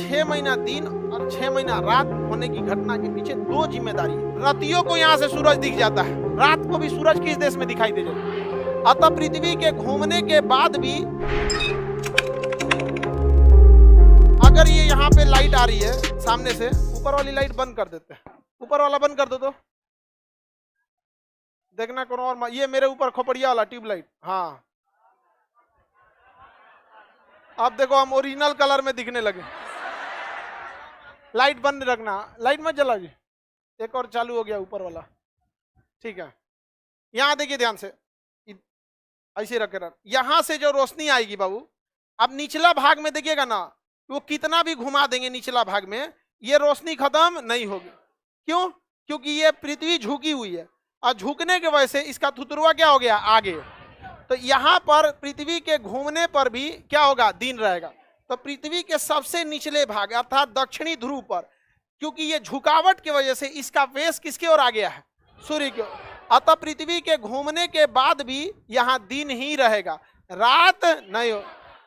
6 महीना दिन और 6 महीना रात होने की घटना के पीछे दो जिम्मेदारी है। रातियों को यहाँ से सूरज दिख जाता है, रात को भी सूरज किस देश में दिखाई दे जाता है। अतः पृथ्वी के घूमने के बाद भी अगर ये यहाँ पे लाइट आ रही है सामने से, ऊपर वाली लाइट बंद कर देते हैं, ऊपर वाला बंद कर दो तो देखना कौन और, ये मेरे ऊपर खोपड़िया वाला ट्यूबलाइट। हाँ अब देखो हम ओरिजिनल कलर में दिखने लगे। लाइट बंद रखना, लाइट मत जला जी। एक और चालू हो गया ऊपर वाला, ठीक है। यहां देखिए ध्यान से, ऐसे रखे रख, यहां से जो रोशनी आएगी बाबू, अब निचला भाग में देखिएगा ना, वो कितना भी घुमा देंगे निचला भाग में, ये रोशनी खत्म नहीं होगी। क्यों? क्योंकि ये पृथ्वी झुकी हुई है और झुकने की वजह से इसका थुतरुआ क्या हो गया आगे। तो यहाँ पर पृथ्वी के घूमने पर भी क्या होगा, दिन रहेगा। तो पृथ्वी के सबसे निचले भाग अर्थात दक्षिणी ध्रुव पर, क्योंकि ये झुकावट की वजह से इसका फेस किसकी ओर आ गया है, सूर्य की ओर। अतः पृथ्वी के घूमने के बाद भी यहाँ दिन ही रहेगा, रात नहीं हो।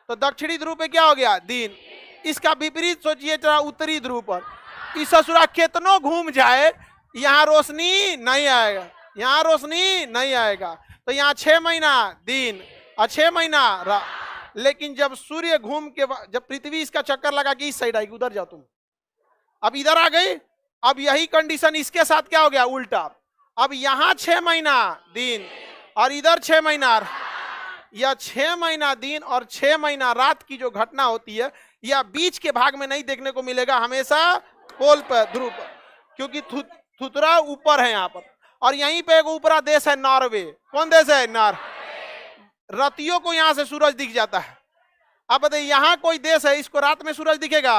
तो दक्षिणी ध्रुव पे क्या हो गया, दिन। इसका विपरीत सोचिए जरा उत्तरी ध्रुव पर, इस ससुरा कितनों घूम जाए यहाँ रोशनी नहीं आएगा, यहाँ रोशनी नहीं आएगा। तो यहाँ 6 महीना दिन और 6 महीना रात। लेकिन जब सूर्य घूम के, जब पृथ्वी इसका चक्कर लगा कि इस साइड आएगी, उधर जाओ तुम, अब इधर आ गई, अब यही कंडीशन इसके साथ क्या हो गया, उल्टा। अब यहाँ 6 महीना दिन और इधर 6 महीना, या 6 महीना दिन और 6 महीना रात की जो घटना होती है, या बीच के भाग में नहीं देखने को मिलेगा, हमेशा पोल पर, ध्रुव पर, क्योंकि थुतरा ऊपर है यहाँ पर। और यहीं पे एक ऊपरा देश है नॉर्वे। कौन देश है, नॉर्वे। रातियों को यहाँ से सूरज दिख जाता है। अब बताइए यहाँ कोई देश है इसको रात में सूरज दिखेगा?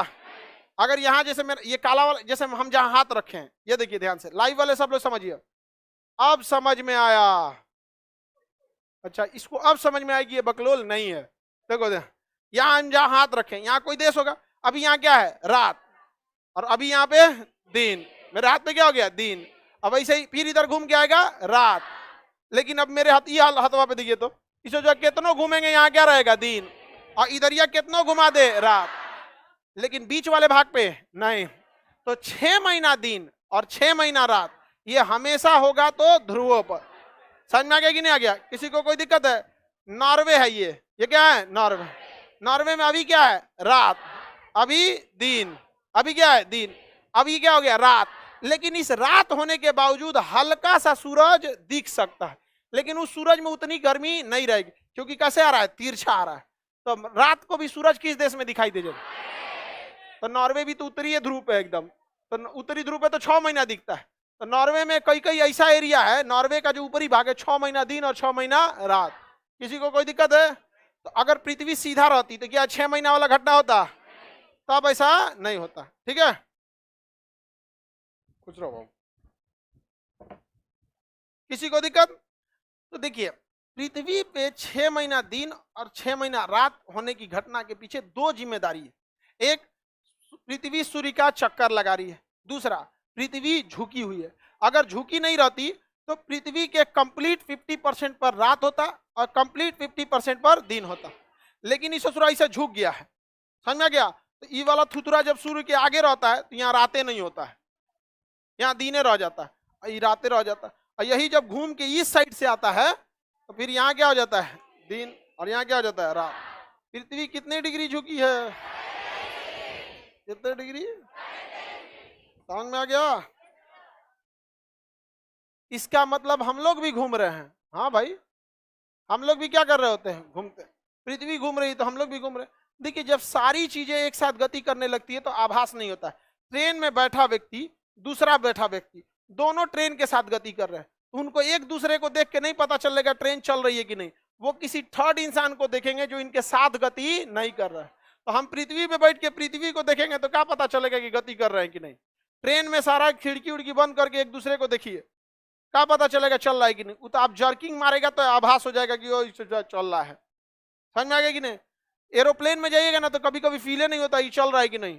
अगर यहाँ जैसे मेरा ये काला वाला, जैसे हम जहाँ हाथ रखे हैं, ये देखिए ध्यान से, लाइव वाले सब लोग समझिए, अब समझ में आया। अच्छा, इसको अब समझ में आएगी, ये बकलोल नहीं है। देखो यहाँ हम जहाँ हाथ रखे, यहाँ कोई देश होगा, अभी यहाँ क्या है, रात, और अभी यहाँ पे दिन, मेरे हाथ पे क्या हो गया, दिन। अब ऐसे ही फिर इधर घूम के आएगा रात, लेकिन अब मेरे हाथ, ये हाथवा पे देखिए, तो इसे जो कितनों घूमेंगे यहाँ क्या रहेगा, दिन, और इधर या कितनों घुमा दे, रात, लेकिन बीच वाले भाग पे नहीं। तो 6 महीना दिन और 6 महीना रात, ये हमेशा होगा तो ध्रुवों पर। समझ में आ गया कि नहीं आ गया? किसी को कोई दिक्कत है? नॉर्वे है ये क्या है, नॉर्वे। नॉर्वे में अभी क्या है, रात, अभी दिन, अभी क्या है, दिन, अभी क्या हो गया, रात। लेकिन इस रात होने के बावजूद हल्का सा सूरज दिख सकता है, लेकिन उस सूरज में उतनी गर्मी नहीं रहेगी, क्योंकि कैसे आ रहा है, तिरछा आ रहा है। तो रात को भी सूरज किस देश में दिखाई दे जाएगा? तो नॉर्वे भी तो उत्तरी ध्रुव पे एकदम, तो उत्तरी ध्रुव पे तो 6 महीना दिखता है। तो नॉर्वे में कई कई ऐसा एरिया है, नॉर्वे का जो ऊपरी भाग है, 6 महीना दिन और 6 महीना रात। किसी को कोई दिक्कत है? तो अगर पृथ्वी सीधा रहती तो क्या 6 महीना वाला घटना होता? तब ऐसा नहीं होता। ठीक है, कुछ रहो, किसी को दिक्कत? तो देखिए, पृथ्वी पे 6 महीना दिन और 6 महीना रात होने की घटना के पीछे दो जिम्मेदारी है। एक, पृथ्वी सूर्य का चक्कर लगा रही है, दूसरा पृथ्वी झुकी हुई है। अगर झुकी नहीं रहती तो पृथ्वी के कंप्लीट 50% पर रात होता और कंप्लीट 50% पर दिन होता, लेकिन इस ससुरा इसे झुक गया है। समझ में गया? तो ये वाला थुतरा जब सूर्य के आगे रहता है तो यहाँ रातें नहीं होता है, यहाँ दिने रह जाता है, रातें रह जाता है। और यही जब घूम के इस साइड से आता है तो फिर यहाँ क्या हो जाता है, दिन, और यहाँ क्या हो जाता है, रात। पृथ्वी कितने डिग्री झुकी है, कितने डिग्री, समझ में आ गया? इसका मतलब हम लोग भी घूम रहे हैं। हाँ भाई, हम लोग भी क्या कर रहे होते हैं, घूमते। पृथ्वी घूम रही तो हम लोग भी घूम रहे हैं। देखिए, जब सारी चीजें एक साथ गति करने लगती है तो आभास नहीं होता है। ट्रेन में बैठा व्यक्ति, दूसरा बैठा व्यक्ति, दोनों ट्रेन के साथ गति कर रहे हैं, तो उनको एक दूसरे को देख के नहीं पता चलेगा ट्रेन चल रही है कि नहीं। वो किसी थर्ड इंसान को देखेंगे जो इनके साथ गति नहीं कर रहा है। तो हम पृथ्वी पे बैठ के पृथ्वी को देखेंगे तो क्या पता चलेगा कि गति कर रहे हैं कि नहीं। ट्रेन में सारा खिड़की उड़की बंद करके एक दूसरे को देखिए, क्या पता चलेगा चल रहा है कि नहीं। वो तो आप जर्किंग मारेगा तो आभास हो जाएगा कि वो चल रहा है। समझ में आ गया कि नहीं? एरोप्लेन में जाइएगा ना तो कभी कभी फील नहीं होता ये चल रहा है कि नहीं,